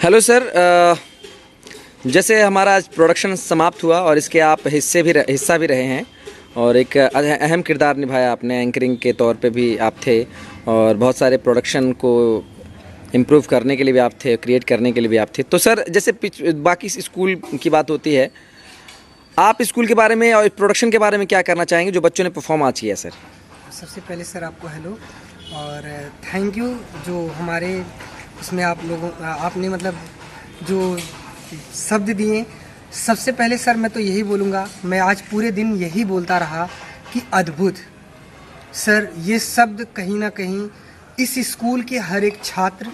Hello sir, जैसे हमारा आज प्रोडक्शन समाप्त हुआ और इसके आप हिस्सा भी रहे हैं और एक अहम किरदार निभाया आपने। एंकरिंग के तौर पे भी आप थे और बहुत सारे प्रोडक्शन को इम्प्रूव करने के लिए भी आप थे, क्रिएट करने के लिए भी आप थे। तो सर, जैसे बाकी स्कूल की बात होती है, आप स्कूल के बारे में और प्रोडक्शन के बारे में क्या करना चाहेंगे जो बच्चों ने परफॉर्म आज किया सर? सबसे पहले सर आपको हेलो और थैंक यू जो हमारे उसमें आपने मतलब जो शब्द दिए। सबसे पहले सर मैं तो यही बोलूँगा, मैं आज पूरे दिन यही बोलता रहा कि अद्भुत। सर ये शब्द कहीं ना कहीं इस स्कूल के हर एक छात्र,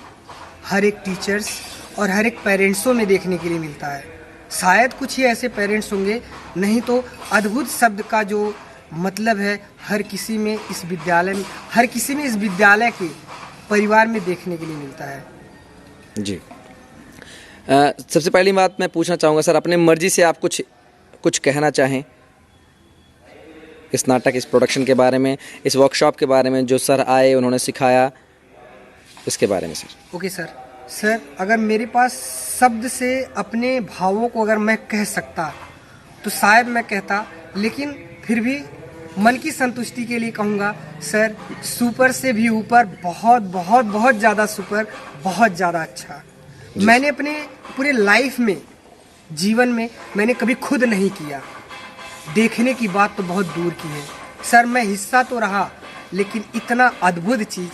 हर एक टीचर्स और हर एक पेरेंट्सों में देखने के लिए मिलता है। शायद कुछ ही ऐसे पेरेंट्स होंगे, नहीं तो अद्भुत शब्द का जो मतलब है हर किसी में इस विद्यालय के परिवार में देखने के लिए मिलता है। जी, सबसे पहली बात मैं पूछना चाहूँगा सर, अपने मर्जी से आप कुछ कहना चाहें इस नाटक, इस प्रोडक्शन के बारे में, इस वर्कशॉप के बारे में, जो सर आए उन्होंने सिखाया, इसके बारे में सर। ओके सर, अगर मेरे पास शब्द से अपने भावों को अगर मैं कह सकता तो शायद मैं कहता, लेकिन फिर भी मन की संतुष्टि के लिए कहूँगा सर, सुपर से भी ऊपर, बहुत बहुत बहुत ज़्यादा सुपर, बहुत ज़्यादा अच्छा। मैंने अपने पूरे लाइफ में, जीवन में मैंने कभी खुद नहीं किया। देखने की बात तो बहुत दूर की है सर, मैं हिस्सा तो रहा, लेकिन इतना अद्भुत चीज़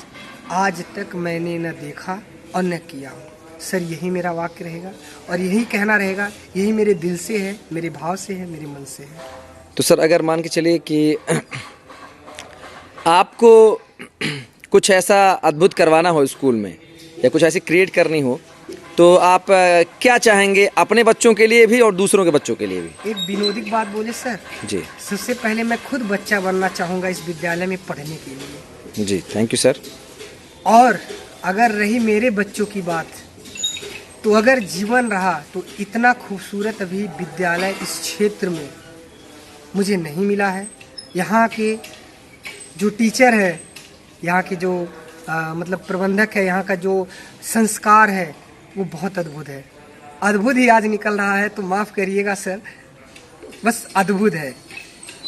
आज तक मैंने न देखा और न किया हूँ। सर यही मेरा वाक्य रहेगा और यही कहना रहेगा, यही मेरे दिल से है, मेरे भाव से है, मेरे मन से है। तो सर, अगर मान के चलिए कि आपको कुछ ऐसा अद्भुत करवाना हो स्कूल में या कुछ ऐसी क्रिएट करनी हो, तो आप क्या चाहेंगे अपने बच्चों के लिए भी और दूसरों के बच्चों के लिए भी? एक विनोदी बात बोले सर जी। सबसे पहले मैं खुद बच्चा बनना चाहूँगा इस विद्यालय में पढ़ने के लिए। जी, थैंक यू सर। और अगर रही मेरे बच्चों की बात, तो अगर जीवन रहा तो इतना खूबसूरत अभी विद्यालय इस क्षेत्र में मुझे नहीं मिला है। यहाँ के जो टीचर है, यहाँ के जो मतलब प्रबंधक है, यहाँ का जो संस्कार है वो बहुत अद्भुत है। अद्भुत ही आज निकल रहा है, तो माफ़ करिएगा सर, बस अद्भुत है।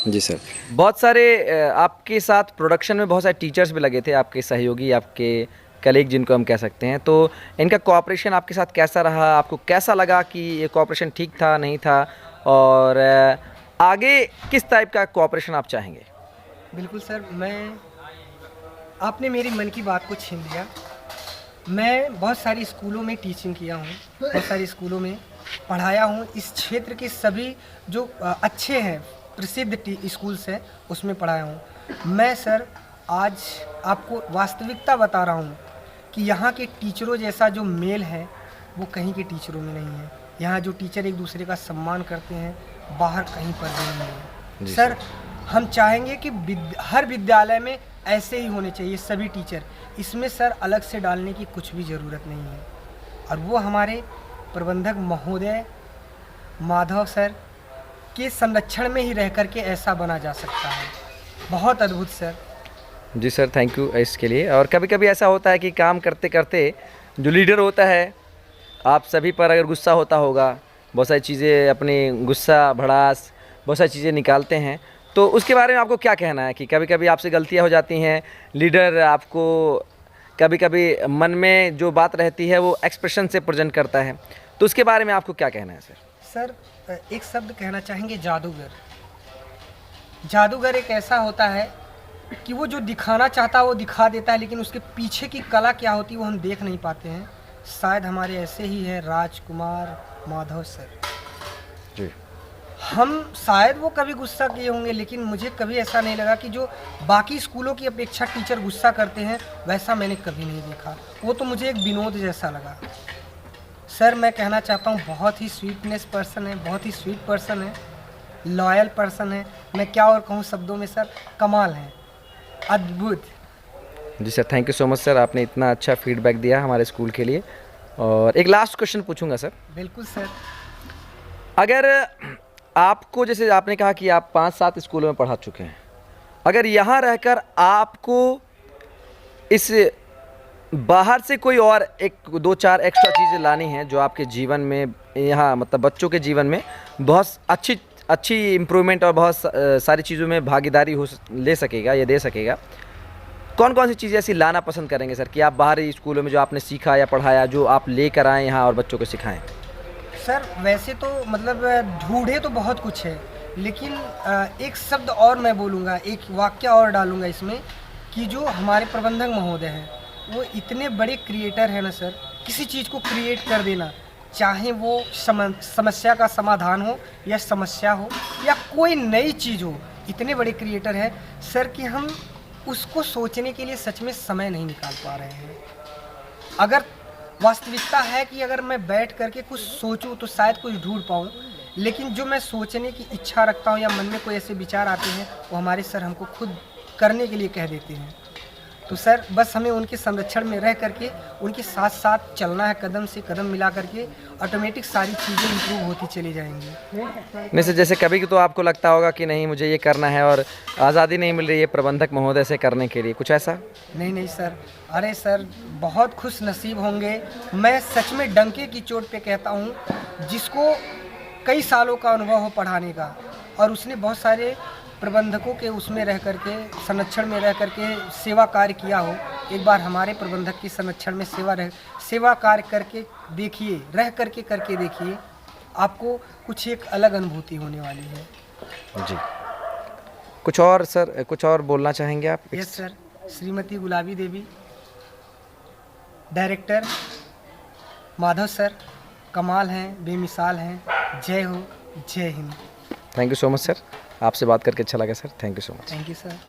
जी सर, बहुत सारे आपके साथ प्रोडक्शन में बहुत सारे टीचर्स भी लगे थे, आपके सहयोगी, आपके कलीग जिनको हम कह सकते हैं। तो इनका कोऑपरेशन आपके साथ कैसा रहा? आपको कैसा लगा कि ये कोऑपरेशन ठीक था, नहीं था, और आगे किस टाइप का कोऑपरेशन आप चाहेंगे? बिल्कुल सर, आपने मेरी मन की बात को छीन लिया। मैं बहुत सारी स्कूलों में टीचिंग किया हूँ, बहुत सारी स्कूलों में पढ़ाया हूँ। इस क्षेत्र के सभी जो अच्छे हैं, प्रसिद्ध स्कूल्स हैं, उसमें पढ़ाया हूँ। मैं सर आज आपको वास्तविकता बता रहा हूँ कि यहाँ के टीचरों जैसा जो मेल है वो कहीं के टीचरों में नहीं है। यहाँ जो टीचर एक दूसरे का सम्मान करते हैं, बाहर कहीं पर भी नहीं है। सर हम चाहेंगे कि हर विद्यालय में ऐसे ही होने चाहिए सभी टीचर। इसमें सर अलग से डालने की कुछ भी ज़रूरत नहीं है, और वो हमारे प्रबंधक महोदय माधव सर के संरक्षण में ही रह कर के ऐसा बना जा सकता है। बहुत अद्भुत सर। जी सर, थैंक यू इसके लिए। और कभी कभी ऐसा होता है कि काम करते करते जो लीडर होता है, आप सभी पर अगर गुस्सा होता होगा, बहुत सारी चीज़ें, अपनी गुस्सा, भड़ास, बहुत सारी चीज़ें निकालते हैं, तो उसके बारे में आपको क्या कहना है कि कभी कभी आपसे गलतियां हो जाती हैं, लीडर आपको कभी कभी मन में जो बात रहती है वो एक्सप्रेशन से प्रेजेंट करता है, तो उसके बारे में आपको क्या कहना है सर? सर एक शब्द कहना चाहेंगे, जादूगर। जादूगर एक ऐसा होता है कि वो जो दिखाना चाहता है वो दिखा देता है, लेकिन उसके पीछे की कला क्या होती है वो हम देख नहीं पाते हैं। शायद हमारे ऐसे ही है राजकुमार माधव सर जी। हम शायद वो कभी गुस्सा किए होंगे, लेकिन मुझे कभी ऐसा नहीं लगा कि जो बाकी स्कूलों की अपेक्षा टीचर गुस्सा करते हैं वैसा मैंने कभी नहीं देखा। वो तो मुझे एक विनोद जैसा लगा। सर मैं कहना चाहता हूँ, बहुत ही स्वीटनेस पर्सन है, बहुत ही स्वीट पर्सन है, लॉयल पर्सन है। मैं क्या और कहूँ शब्दों में सर, कमाल है, अद्भुत। जी sir, thank you so much sir, आपने इतना अच्छा फीडबैक दिया हमारे स्कूल के लिए। और एक लास्ट क्वेश्चन पूछूंगा सर। बिल्कुल सर। अगर आपको, जैसे आपने कहा कि आप 5-7 स्कूलों में पढ़ा चुके हैं, अगर यहाँ रहकर आपको इस बाहर से कोई और एक दो चार एक्स्ट्रा चीज़ें लानी हैं जो आपके जीवन में, यहाँ मतलब बच्चों के जीवन में बहुत अच्छी अच्छी इम्प्रूवमेंट और बहुत सारी चीज़ों में भागीदारी ले सकेगा, ये दे सकेगा। कौन कौन सी चीज़ें ऐसी लाना पसंद करेंगे सर कि आप बाहरी स्कूलों में जो आपने सीखा या पढ़ाया, जो आप लेकर आएँ यहाँ और बच्चों को सिखाएँ? सर वैसे तो मतलब ढूंढे तो बहुत कुछ है, लेकिन एक शब्द और मैं बोलूँगा, एक वाक्य और डालूँगा इसमें कि जो हमारे प्रबंधक महोदय हैं वो इतने बड़े क्रिएटर हैं ना सर, किसी चीज़ को क्रिएट कर देना, चाहे वो समस्या का समाधान हो या समस्या हो या कोई नई चीज़ हो, इतने बड़े क्रिएटर हैं सर कि हम उसको सोचने के लिए सच में समय नहीं निकाल पा रहे हैं। अगर वास्तविकता है कि अगर मैं बैठ करके कुछ सोचूं तो शायद कुछ ढूंढ पाऊं, लेकिन जो मैं सोचने की इच्छा रखता हूं या मन में कोई ऐसे विचार आते हैं वो हमारे सर हमको खुद करने के लिए कह देते हैं। तो सर बस हमें उनके संरक्षण में रह करके उनके साथ साथ चलना है, कदम से कदम मिला करके ऑटोमेटिक सारी चीज़ें इम्प्रूव होती चली जाएंगी। नहीं सर, जैसे कभी तो आपको लगता होगा कि नहीं मुझे ये करना है और आज़ादी नहीं मिल रही है प्रबंधक महोदय से करने के लिए, कुछ ऐसा? नहीं सर, अरे सर बहुत खुश नसीब होंगे, मैं सच में डंके की चोट पे कहता हूँ, जिसको कई सालों का अनुभव हो पढ़ाने का और उसने बहुत सारे प्रबंधकों के उसमें रह करके, संरक्षण में रह करके सेवा कार्य किया हो। एक बार हमारे प्रबंधक के संरक्षण में सेवा कार्य करके देखिए, रह करके देखिए, आपको कुछ एक अलग अनुभूति होने वाली है। जी, कुछ और सर, कुछ और बोलना चाहेंगे आप? यस सर, श्रीमती गुलाबी देवी, डायरेक्टर माधव सर कमाल हैं, बेमिसाल हैं, जय हो, जय Hind. Thank you so much sir, आपसे बात करके अच्छा लगा sir, thank you so much. Thank you sir.